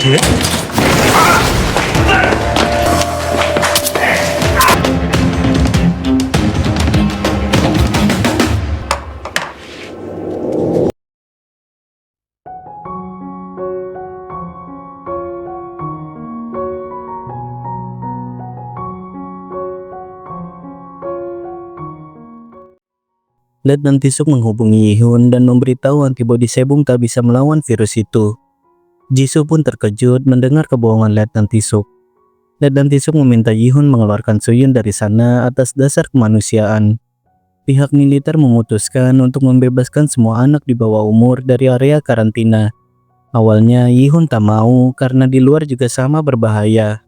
Letnan Tisuk menghubungi Yihun dan memberitahu antibodi sebum tak bisa melawan virus itu. Jisoo pun terkejut mendengar kebohongan Letnan Tisuk. Letnan Tisuk meminta Yihun mengeluarkan Suyun dari sana atas dasar kemanusiaan. Pihak militer memutuskan untuk membebaskan semua anak di bawah umur dari area karantina. Awalnya Yihun tak mau karena di luar juga sama berbahaya.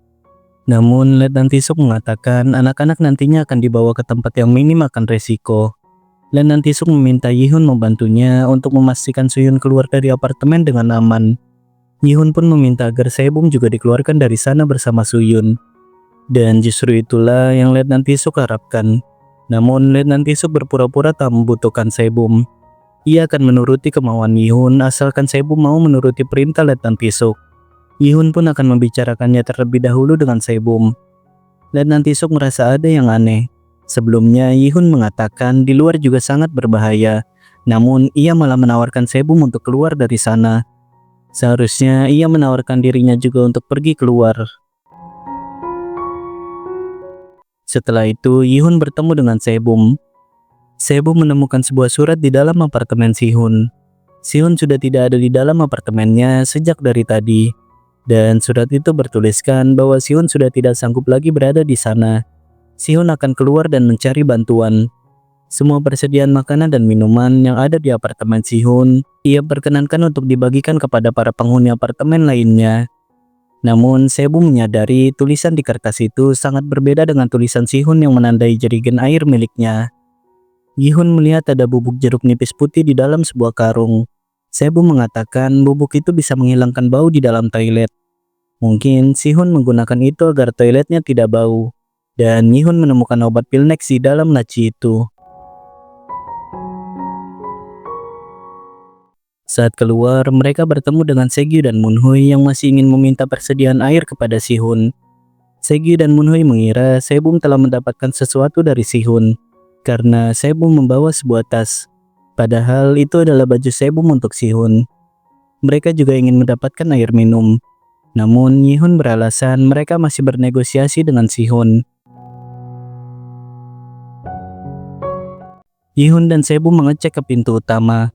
Namun Letnan Tisuk mengatakan anak-anak nantinya akan dibawa ke tempat yang minim akan resiko. Letnan Tisuk meminta Yihun membantunya untuk memastikan Suyun keluar dari apartemen dengan aman. Yihun pun meminta agar Sebum juga dikeluarkan dari sana bersama Suyun. Dan justru itulah yang Letnan Tisuk harapkan. Namun Letnan Tisuk berpura-pura tak membutuhkan Sebum. Ia akan menuruti kemauan Yihun asalkan Sebum mau menuruti perintah Letnan Tisuk. Yihun pun akan membicarakannya terlebih dahulu dengan Sebum. Letnan Tisuk merasa ada yang aneh. Sebelumnya Yihun mengatakan di luar juga sangat berbahaya, namun ia malah menawarkan Sebum untuk keluar dari sana. Seharusnya ia menawarkan dirinya juga untuk pergi keluar. Setelah itu Yihun bertemu dengan Sebum. Sebum menemukan sebuah surat di dalam apartemen Sihun. Sihun sudah tidak ada di dalam apartemennya sejak dari tadi. Dan surat itu bertuliskan bahwa Sihun sudah tidak sanggup lagi berada di sana. Sihun akan keluar dan mencari bantuan. Semua persediaan makanan dan minuman yang ada di apartemen Sihun, ia perkenankan untuk dibagikan kepada para penghuni apartemen lainnya. Namun, Sebum menyadari tulisan di kertas itu sangat berbeda dengan tulisan Sihun yang menandai jerigen air miliknya. Yihun melihat ada bubuk jeruk nipis putih di dalam sebuah karung. Sebum mengatakan bubuk itu bisa menghilangkan bau di dalam toilet. Mungkin Sihun menggunakan itu agar toiletnya tidak bau. Dan Yihun menemukan obat pil Nex di dalam laci itu. Saat keluar, mereka bertemu dengan Segyu dan Moonhui yang masih ingin meminta persediaan air kepada Sihun. Segyu dan Moonhui mengira Sebum telah mendapatkan sesuatu dari Sihun, karena Sebum membawa sebuah tas. Padahal itu adalah baju Sebum untuk Sihun. Mereka juga ingin mendapatkan air minum. Namun Yihun beralasan mereka masih bernegosiasi dengan Sihun. Yihun dan Sebum mengecek ke pintu utama.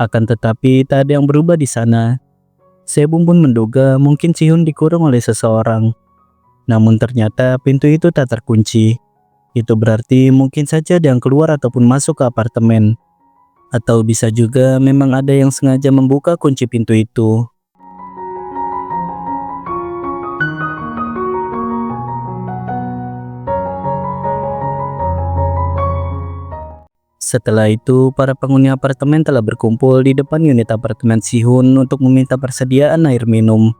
Akan tetapi tak ada yang berubah di sana. Sebum pun menduga mungkin Sihun dikurung oleh seseorang. Namun ternyata pintu itu tak terkunci. Itu berarti mungkin saja ada yang keluar ataupun masuk ke apartemen. Atau bisa juga memang ada yang sengaja membuka kunci pintu itu. Setelah itu, para penghuni apartemen telah berkumpul di depan unit apartemen Sihun untuk meminta persediaan air minum.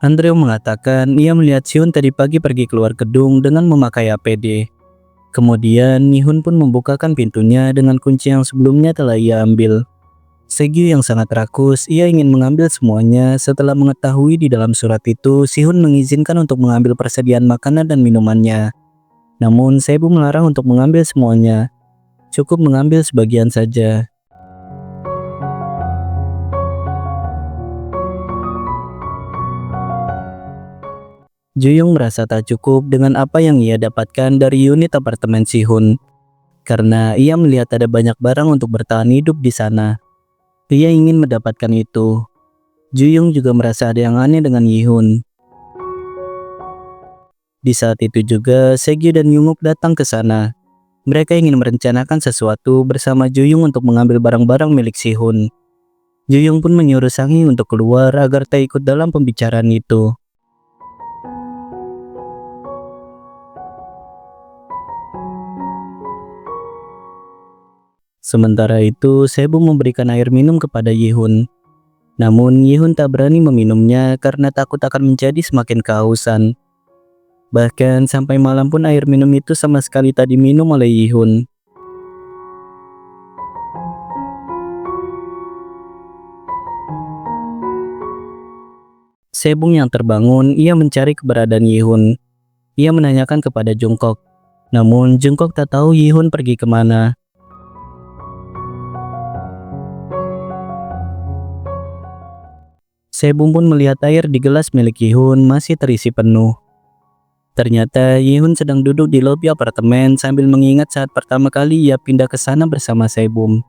Andrew mengatakan ia melihat Sihun tadi pagi pergi keluar gedung dengan memakai APD. Kemudian, Yihun pun membukakan pintunya dengan kunci yang sebelumnya telah ia ambil. Segyu yang sangat rakus, ia ingin mengambil semuanya setelah mengetahui di dalam surat itu Sihun mengizinkan untuk mengambil persediaan makanan dan minumannya. Namun, Sebu melarang untuk mengambil semuanya. Cukup mengambil sebagian saja. Juyung merasa tak cukup dengan apa yang ia dapatkan dari unit apartemen Sihun. Karena ia melihat ada banyak barang untuk bertahan hidup di sana. Ia ingin mendapatkan itu. Juyung juga merasa ada yang aneh dengan Yihun. Di saat itu juga, Segyu dan Yunguk datang ke sana. Mereka ingin merencanakan sesuatu bersama Juyung untuk mengambil barang-barang milik Sihun. Juyung pun menyuruh Sang-hee untuk keluar agar tak ikut dalam pembicaraan itu. Sementara itu, Sebu memberikan air minum kepada Yihun. Namun, Yihun tak berani meminumnya karena takut akan menjadi semakin kehausan. Bahkan sampai malam pun air minum itu sama sekali tak diminum oleh Yihun. Sebung yang terbangun, ia mencari keberadaan Yihun. Ia menanyakan kepada Jungkook. Namun Jungkook tak tahu Yihun pergi kemana. Sebung pun melihat air di gelas milik Yihun masih terisi penuh. Ternyata Yihun sedang duduk di lobi apartemen sambil mengingat saat pertama kali ia pindah ke sana bersama Sebum.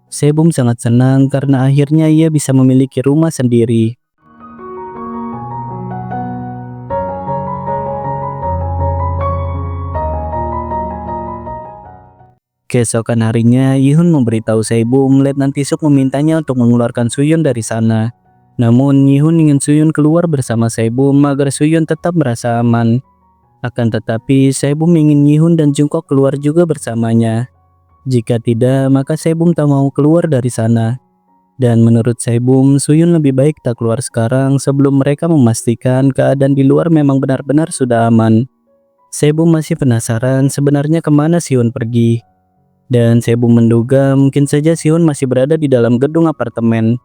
Sebum sangat senang karena akhirnya ia bisa memiliki rumah sendiri. Keesokan harinya, Yihun memberitahu Sebum Letnan Tisuk memintanya untuk mengeluarkan Suyun dari sana. Namun, Yihun ingin Suyun keluar bersama Sebum agar Suyun tetap merasa aman. Akan tetapi, Sebum ingin Yihun dan Jungkook keluar juga bersamanya. Jika tidak, maka Sebum tak mau keluar dari sana. Dan menurut Sebum, Suyun lebih baik tak keluar sekarang sebelum mereka memastikan keadaan di luar memang benar-benar sudah aman. Sebum masih penasaran sebenarnya kemana Suyun pergi. Dan Sebum menduga mungkin saja Suyun masih berada di dalam gedung apartemen.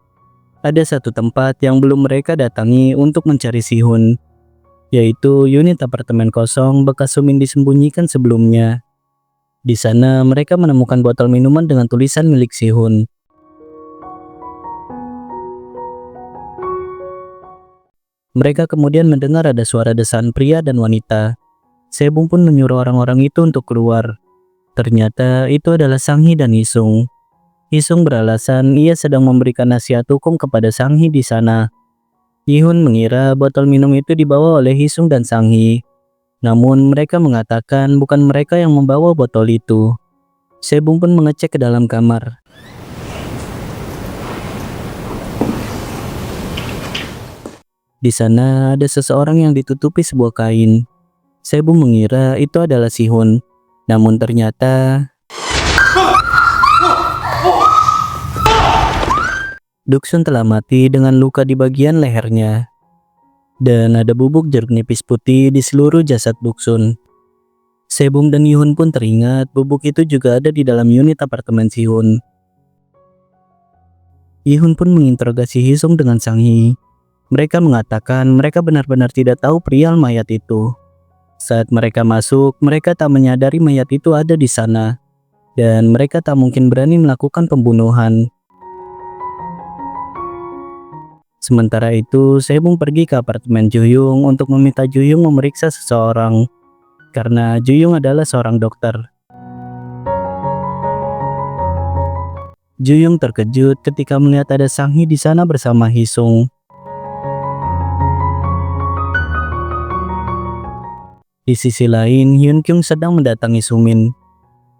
Ada satu tempat yang belum mereka datangi untuk mencari Suyun, yaitu unit apartemen kosong bekas Sumin disembunyikan sebelumnya. Di sana mereka menemukan botol minuman dengan tulisan milik Suyun. Mereka kemudian mendengar ada suara desahan pria dan wanita. Sebum pun menyuruh orang-orang itu untuk keluar. Ternyata itu adalah Sang-hee dan Hee-sung. Hee-sung beralasan ia sedang memberikan nasihat hukum kepada Sang-hee di sana. Yihun mengira botol minum itu dibawa oleh Hee-sung dan Sang-hee. Namun mereka mengatakan bukan mereka yang membawa botol itu. Sebum pun mengecek ke dalam kamar. Di sana ada seseorang yang ditutupi sebuah kain. Sebum mengira itu adalah Sihun. Namun ternyata Duksun telah mati dengan luka di bagian lehernya. Dan ada bubuk jeruk nipis putih di seluruh jasad Duksun. Sebum dan Yihun pun teringat bubuk itu juga ada di dalam unit apartemen Sihun. Yihun pun menginterogasi Hee-sung dengan Sang-hee. Mereka mengatakan mereka benar-benar tidak tahu perihal mayat itu. Saat mereka masuk, mereka tak menyadari mayat itu ada di sana. Dan mereka tak mungkin berani melakukan pembunuhan. Sementara itu, Sebum pergi ke apartemen Juyung untuk meminta Juyung memeriksa seseorang. Karena Juyung adalah seorang dokter. Juyung terkejut ketika melihat ada Sang-hee di sana bersama Hee-sung. Di sisi lain, Hyun-kyung sedang mendatangi Sumin.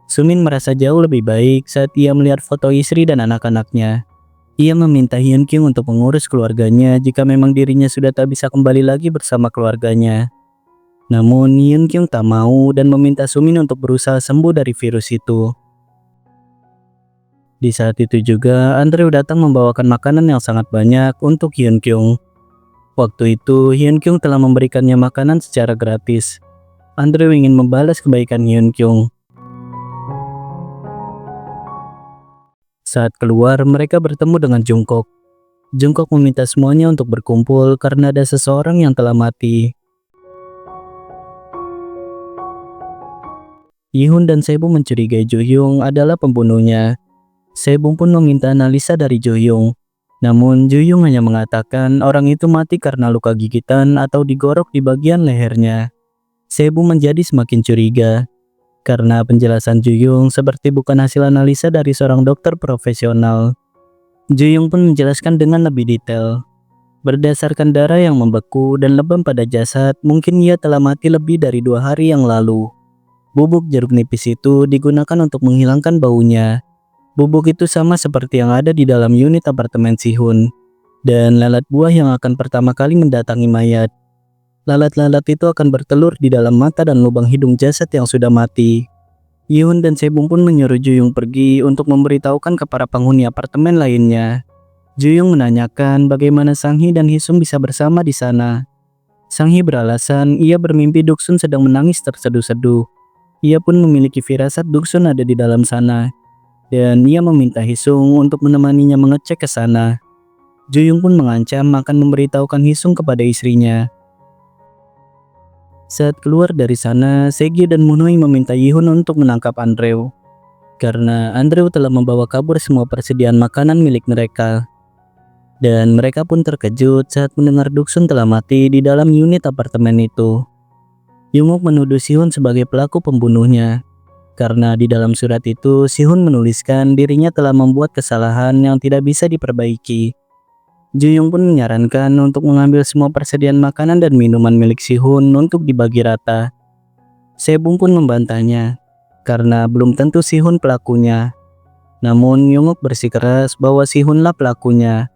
Sumin merasa jauh lebih baik saat ia melihat foto istri dan anak-anaknya. Ia meminta Hyun-kyung untuk mengurus keluarganya jika memang dirinya sudah tak bisa kembali lagi bersama keluarganya. Namun Hyun-kyung tak mau dan meminta Sumin untuk berusaha sembuh dari virus itu. Di saat itu juga, Andrew datang membawakan makanan yang sangat banyak untuk Hyun-kyung. Waktu itu, Hyun-kyung telah memberikannya makanan secara gratis. Andrew ingin membalas kebaikan Hyun-kyung. Saat keluar, mereka bertemu dengan Jungkook. Jungkook meminta semuanya untuk berkumpul karena ada seseorang yang telah mati. Yihun dan Sebum mencurigai Jo-hyung adalah pembunuhnya. Sebum pun meminta analisa dari Jo-hyung. Namun Jo-hyung hanya mengatakan orang itu mati karena luka gigitan atau digorok di bagian lehernya. Sebum menjadi semakin curiga. Karena penjelasan Jo-hyung seperti bukan hasil analisa dari seorang dokter profesional. Jo-hyung pun menjelaskan dengan lebih detail. Berdasarkan darah yang membeku dan lebam pada jasad, mungkin ia telah mati lebih dari 2 hari yang lalu. Bubuk jeruk nipis itu digunakan untuk menghilangkan baunya. Bubuk itu sama seperti yang ada di dalam unit apartemen Sihun. Dan lalat buah yang akan pertama kali mendatangi mayat. Lalat-lalat itu akan bertelur di dalam mata dan lubang hidung jasad yang sudah mati. Yihun dan Sebum pun menyuruh Juyung pergi untuk memberitahukan ke para penghuni apartemen lainnya. Juyung menanyakan bagaimana Sang-hee dan Hee-sung bisa bersama di sana. Sang-hee beralasan ia bermimpi Duksun sedang menangis terseduh-seduh. Ia pun memiliki firasat Duksun ada di dalam sana. Dan ia meminta Hee-sung untuk menemaninya mengecek ke sana. Juyung pun mengancam akan memberitahukan Hisung kepada istrinya. Saat keluar dari sana, Segyu dan Moonhui meminta Yihun untuk menangkap Andrew. Karena Andrew telah membawa kabur semua persediaan makanan milik mereka. Dan mereka pun terkejut saat mendengar Duksun telah mati di dalam unit apartemen itu. Yunguk menuduh Sihun sebagai pelaku pembunuhnya. Karena di dalam surat itu, Sihun menuliskan dirinya telah membuat kesalahan yang tidak bisa diperbaiki. Juyung pun menyarankan untuk mengambil semua persediaan makanan dan minuman milik Sihun untuk dibagi rata. Sebum pun membantahnya, karena belum tentu Sihun pelakunya. Namun Yunguk bersikeras bahwa Sihunlah pelakunya.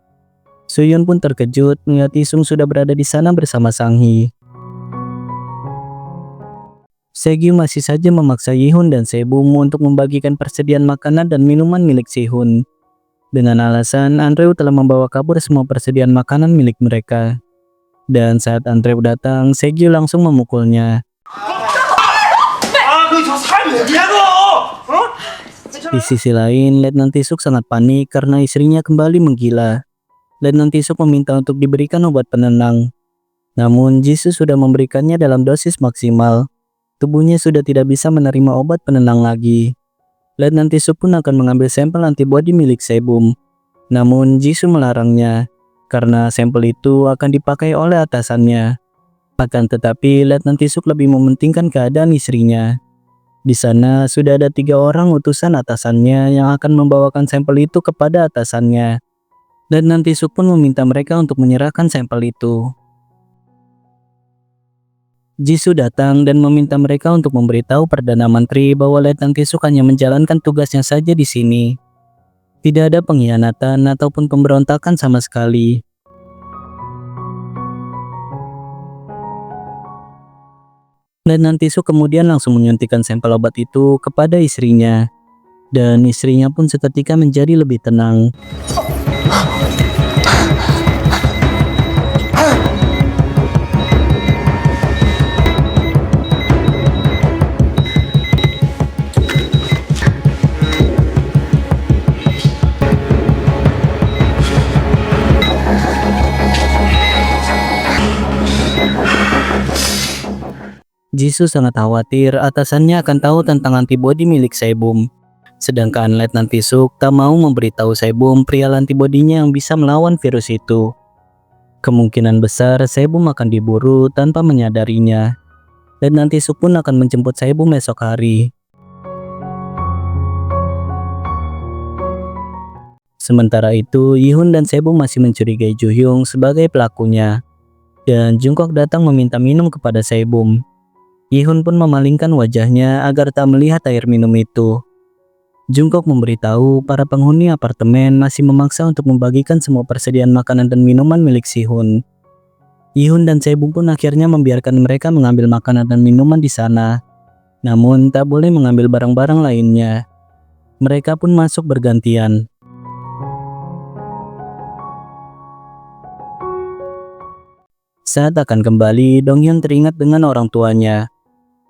Suyun pun terkejut melihat Isung sudah berada di sana bersama Sanghi. Segyu masih saja memaksa Yihun dan Sebum untuk membagikan persediaan makanan dan minuman milik Sihun. Dengan alasan Andrew telah membawa kabur semua persediaan makanan milik mereka. Dan saat Andrew datang, Segyu langsung memukulnya. Di sisi lain, Letnan Tisuk sangat panik karena istrinya kembali menggila. Letnan Tisuk meminta untuk diberikan obat penenang. Namun Jisoo sudah memberikannya dalam dosis maksimal. Tubuhnya sudah tidak bisa menerima obat penenang lagi. Letnan Tisuk pun akan mengambil sampel antibodi milik Sebum. Namun Jisoo melarangnya, karena sampel itu akan dipakai oleh atasannya. Akan tetapi Letnan Tisuk lebih mementingkan keadaan istrinya. Di sana sudah ada 3 orang utusan atasannya yang akan membawakan sampel itu kepada atasannya. Dan nanti Tisuk pun meminta mereka untuk menyerahkan sampel itu. Jisoo datang dan meminta mereka untuk memberitahu Perdana Menteri bahwa Letnan Tisuk hanya menjalankan tugasnya saja di sini. Tidak ada pengkhianatan ataupun pemberontakan sama sekali. Letnan Tisuk kemudian langsung menyuntikkan sampel obat itu kepada istrinya. Dan istrinya pun seketika menjadi lebih tenang. Jisoo sangat khawatir atasannya akan tahu tentang antibodi milik Sebum. Sedangkan Letnan Tisuk tak mau memberitahu Sebum perihal antibodinya yang bisa melawan virus itu. Kemungkinan besar Sebum akan diburu tanpa menyadarinya. Letnan Tisuk pun akan menjemput Sebum esok hari. Sementara itu, Yihun dan Sebum masih mencurigai Juhyung sebagai pelakunya. Dan Jungkook datang meminta minum kepada Sebum. Yihun pun memalingkan wajahnya agar tak melihat air minum itu. Jungkook memberitahu para penghuni apartemen masih memaksa untuk membagikan semua persediaan makanan dan minuman milik Sihun. Yihun dan Sebum pun akhirnya membiarkan mereka mengambil makanan dan minuman di sana. Namun tak boleh mengambil barang-barang lainnya. Mereka pun masuk bergantian. Saat akan kembali, Donghyun teringat dengan orang tuanya.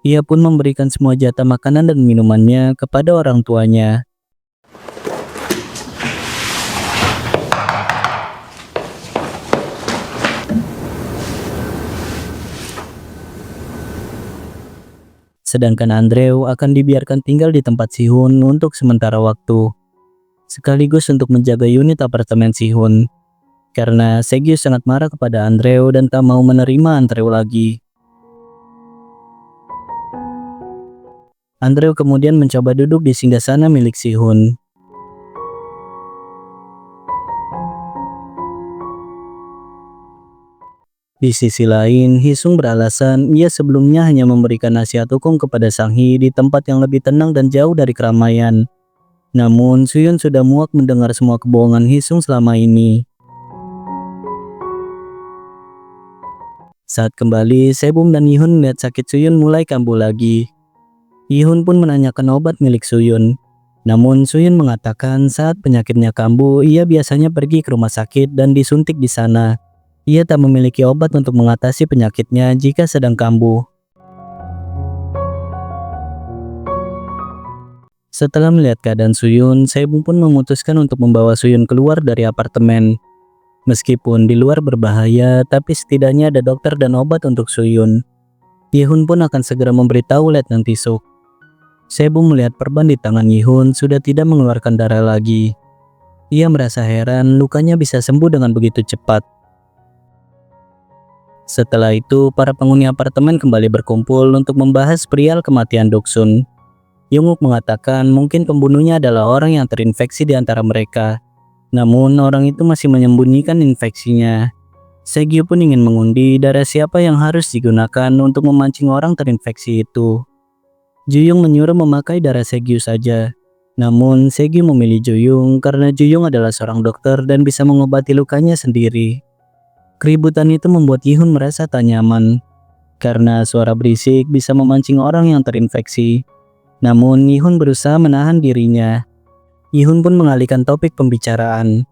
Ia pun memberikan semua jatah makanan dan minumannya kepada orang tuanya. Sedangkan Andrew akan dibiarkan tinggal di tempat Sihun untuk sementara waktu, sekaligus untuk menjaga unit apartemen Sihun. Karena Segyu sangat marah kepada Andrew dan tak mau menerima Andrew lagi. Andrew kemudian mencoba duduk di singgasana milik Sihun. Di sisi lain, Hisung beralasan ia sebelumnya hanya memberikan nasihat hukum kepada Sanghi di tempat yang lebih tenang dan jauh dari keramaian. Namun, Suyun sudah muak mendengar semua kebohongan Hisung selama ini. Saat kembali, Sebum dan Yihun melihat sakit Suyun mulai kambuh lagi. Yihun pun menanyakan obat milik Suyun. Namun Suyun mengatakan saat penyakitnya kambuh, ia biasanya pergi ke rumah sakit dan disuntik di sana. Ia tak memiliki obat untuk mengatasi penyakitnya jika sedang kambuh. Setelah melihat keadaan Suyun, Sebum pun memutuskan untuk membawa Suyun keluar dari apartemen. Meskipun di luar berbahaya, tapi setidaknya ada dokter dan obat untuk Suyun. Yihun pun akan segera memberitahu Letnan Tisuk. Sebum melihat perban di tangan Yihun sudah tidak mengeluarkan darah lagi. Ia merasa heran lukanya bisa sembuh dengan begitu cepat. Setelah itu, para penghuni apartemen kembali berkumpul untuk membahas perihal kematian Doksun. Yonguk mengatakan mungkin pembunuhnya adalah orang yang terinfeksi di antara mereka. Namun orang itu masih menyembunyikan infeksinya. Segyu pun ingin mengundi darah siapa yang harus digunakan untuk memancing orang terinfeksi itu. Juyung menyuruh memakai darah Segyu saja. Namun Segyu memilih Juyung karena Juyung adalah seorang dokter dan bisa mengobati lukanya sendiri. Keributan itu membuat Yihun merasa tak nyaman. Karena suara berisik bisa memancing orang yang terinfeksi. Namun Yihun berusaha menahan dirinya. Yihun pun mengalihkan topik pembicaraan.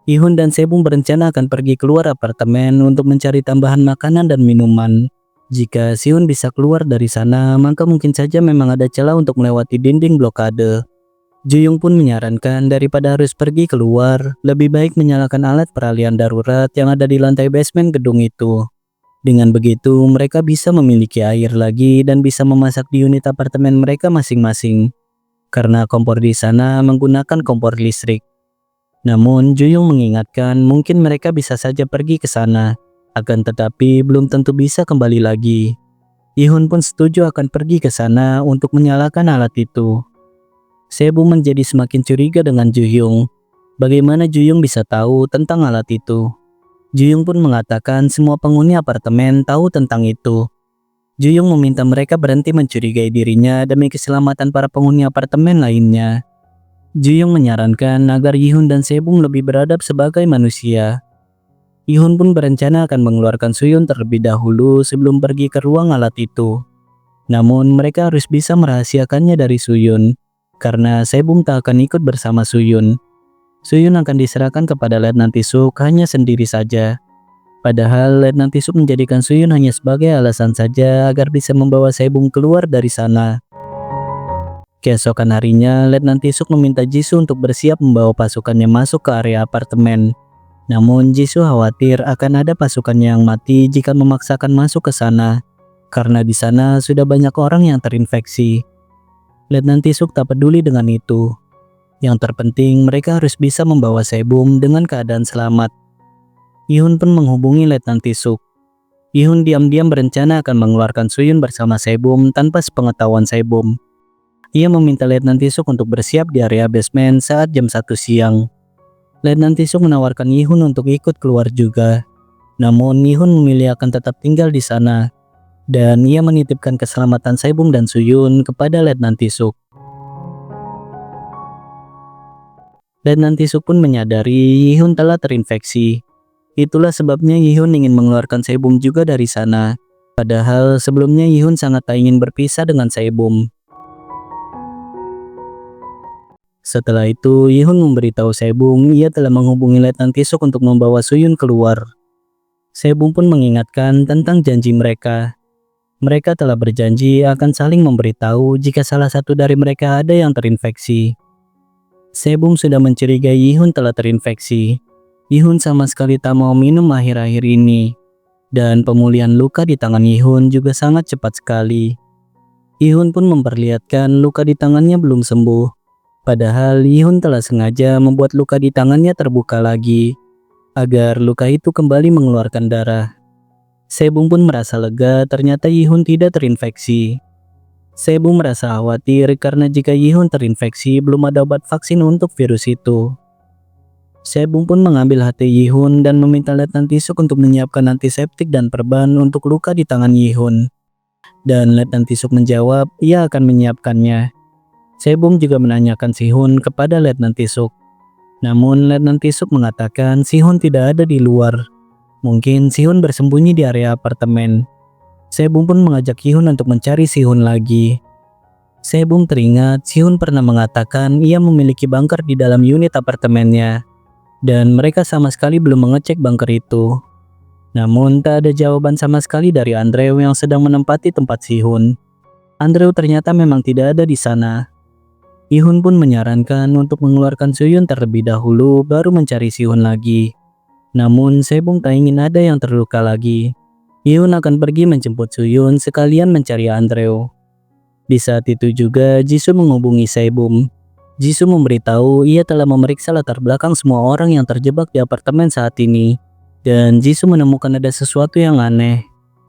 Yihun dan Sebum berencana akan pergi keluar apartemen untuk mencari tambahan makanan dan minuman. Jika Sihun bisa keluar dari sana, maka mungkin saja memang ada celah untuk melewati dinding blokade. Juyung pun menyarankan daripada harus pergi keluar, lebih baik menyalakan alat peralihan darurat yang ada di lantai basement gedung itu. Dengan begitu, mereka bisa memiliki air lagi dan bisa memasak di unit apartemen mereka masing-masing. Karena kompor di sana menggunakan kompor listrik. Namun Juyung mengingatkan mungkin mereka bisa saja pergi ke sana, akan tetapi belum tentu bisa kembali lagi. Yihun pun setuju akan pergi ke sana untuk menyalakan alat itu. Sebum menjadi semakin curiga dengan Juyung. Bagaimana Juyung bisa tahu tentang alat itu? Juyung pun mengatakan semua penghuni apartemen tahu tentang itu. Juyung meminta mereka berhenti mencurigai dirinya demi keselamatan para penghuni apartemen lainnya. Juyung menyarankan agar Yihun dan Sebum lebih beradab sebagai manusia. Yihun pun berencana akan mengeluarkan Suyun terlebih dahulu sebelum pergi ke ruang alat itu. Namun mereka harus bisa merahasiakannya dari Suyun, karena Sebum tak akan ikut bersama Suyun. Suyun akan diserahkan kepada Letnan Tisuk hanya sendiri saja. Padahal Letnan Tisuk menjadikan Suyun hanya sebagai alasan saja agar bisa membawa Sebum keluar dari sana. Keesokan harinya, Letnan Tisuk meminta Jisoo untuk bersiap membawa pasukannya masuk ke area apartemen. Namun Jisoo khawatir akan ada pasukannya yang mati jika memaksakan masuk ke sana, karena di sana sudah banyak orang yang terinfeksi. Letnan Tisuk tak peduli dengan itu. Yang terpenting mereka harus bisa membawa Sebum dengan keadaan selamat. Yihun pun menghubungi Letnan Tisuk. Yihun diam-diam berencana akan mengeluarkan Suyun bersama Sebum tanpa sepengetahuan Sebum. Ia meminta Letnan Tisuk untuk bersiap di area basement saat jam 1 siang. Letnan Tisuk menawarkan Yihun untuk ikut keluar juga. Namun Yihun memilih akan tetap tinggal di sana. Dan ia menitipkan keselamatan Sebum dan Suyun kepada Letnan Tisuk. Letnan Tisuk pun menyadari Yihun telah terinfeksi. Itulah sebabnya Yihun ingin mengeluarkan Sebum juga dari sana. Padahal sebelumnya Yihun sangat tak ingin berpisah dengan Sebum. Setelah itu, Yihun memberitahu Sebum ia telah menghubungi Letnan Tisuk untuk membawa Suyun keluar. Sebum pun mengingatkan tentang janji mereka. Mereka telah berjanji akan saling memberitahu jika salah satu dari mereka ada yang terinfeksi. Sebum sudah mencurigai Yihun telah terinfeksi. Yihun sama sekali tak mau minum akhir-akhir ini. Dan pemulihan luka di tangan Yihun juga sangat cepat sekali. Yihun pun memperlihatkan luka di tangannya belum sembuh. Padahal Yihun telah sengaja membuat luka di tangannya terbuka lagi, agar luka itu kembali mengeluarkan darah. Sebum pun merasa lega ternyata Yihun tidak terinfeksi. Sebum merasa khawatir karena jika Yihun terinfeksi belum ada obat vaksin untuk virus itu. Sebum pun mengambil hati Yihun dan meminta Letnan Tisuk untuk menyiapkan antiseptik dan perban untuk luka di tangan Yihun. Dan Letnan Tisuk menjawab ia akan menyiapkannya. Sebum juga menanyakan Sihun kepada Letnan Tisuk. Namun Letnan Tisuk mengatakan Sihun tidak ada di luar. Mungkin Sihun bersembunyi di area apartemen. Sebum pun mengajak Yihun untuk mencari Sihun lagi. Sebum teringat Sihun pernah mengatakan ia memiliki bunker di dalam unit apartemennya. Dan mereka sama sekali belum mengecek bunker itu. Namun tak ada jawaban sama sekali dari Andrew yang sedang menempati tempat Sihun. Andrew ternyata memang tidak ada di sana. Yihun pun menyarankan untuk mengeluarkan Suyun terlebih dahulu baru mencari Sihun lagi. Namun Sebum tak ingin ada yang terluka lagi. Yihun akan pergi menjemput Suyun sekalian mencari Andrew. Di saat itu juga Jisoo menghubungi Sebum. Jisoo memberitahu ia telah memeriksa latar belakang semua orang yang terjebak di apartemen saat ini. Dan Jisoo menemukan ada sesuatu yang aneh.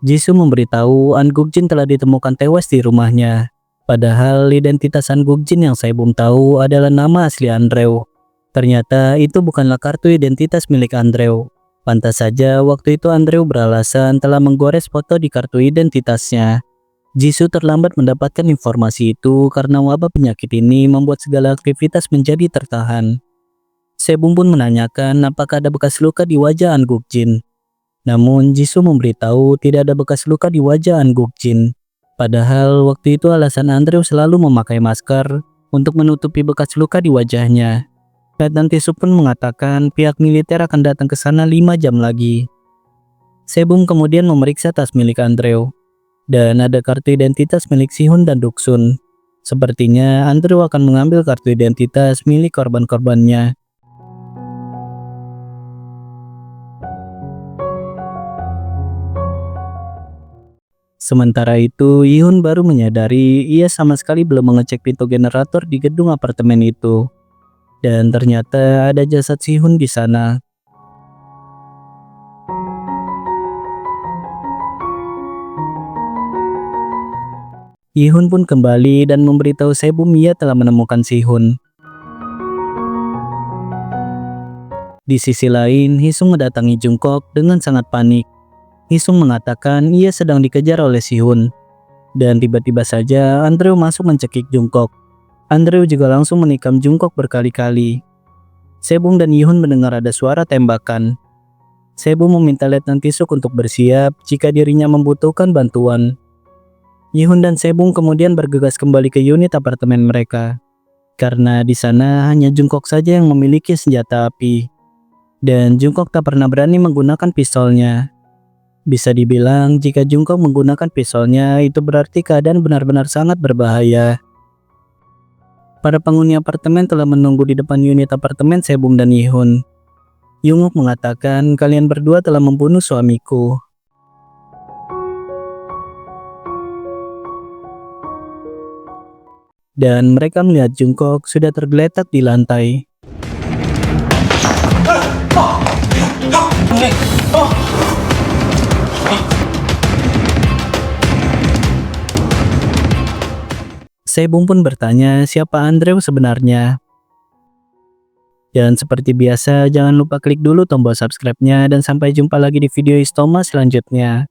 Jisoo memberitahu An Gukjin telah ditemukan tewas di rumahnya. Padahal identitas An Gukjin yang Sebum tahu adalah nama asli Andrew. Ternyata itu bukanlah kartu identitas milik Andrew. Pantas saja waktu itu Andrew beralasan telah menggores foto di kartu identitasnya. Jisoo terlambat mendapatkan informasi itu karena wabah penyakit ini membuat segala aktivitas menjadi tertahan. Sebum pun menanyakan apakah ada bekas luka di wajah An Gukjin. Namun Jisoo memberitahu tidak ada bekas luka di wajah An Gukjin. Padahal waktu itu alasan Andrew selalu memakai masker untuk menutupi bekas luka di wajahnya. Dan Tisuk pun mengatakan pihak militer akan datang ke sana 5 jam lagi. Sebum kemudian memeriksa tas milik Andrew. Dan ada kartu identitas milik Sihun dan Duksun. Sepertinya Andrew akan mengambil kartu identitas milik korban-korbannya. Sementara itu, Yihun baru menyadari ia sama sekali belum mengecek pintu generator di gedung apartemen itu. Dan ternyata ada jasad Sihun di sana. Yihun pun kembali dan memberitahu Sebum ia telah menemukan Sihun. Di sisi lain, Hisung mendatangi Jungkook dengan sangat panik. Hisung mengatakan ia sedang dikejar oleh Sihun. Dan tiba-tiba saja Andrew masuk mencekik Jungkook. Andrew juga langsung menikam Jungkook berkali-kali. Sebum dan Yihun mendengar ada suara tembakan. Sebum meminta Letnan Tisuk untuk bersiap jika dirinya membutuhkan bantuan. Yihun dan Sebum kemudian bergegas kembali ke unit apartemen mereka. Karena di sana hanya Jungkook saja yang memiliki senjata api. Dan Jungkook tak pernah berani menggunakan pistolnya. Bisa dibilang jika Jungkook menggunakan pistolnya itu berarti keadaan benar-benar sangat berbahaya. Para penghuni apartemen telah menunggu di depan unit apartemen Sebum dan Yihun. Jungkook mengatakan kalian berdua telah membunuh suamiku. Dan mereka melihat Jungkook sudah tergeletak di lantai. Sebum pun bertanya siapa Andrew sebenarnya. Dan seperti biasa jangan lupa klik dulu tombol subscribe-nya dan sampai jumpa lagi di video Histoma selanjutnya.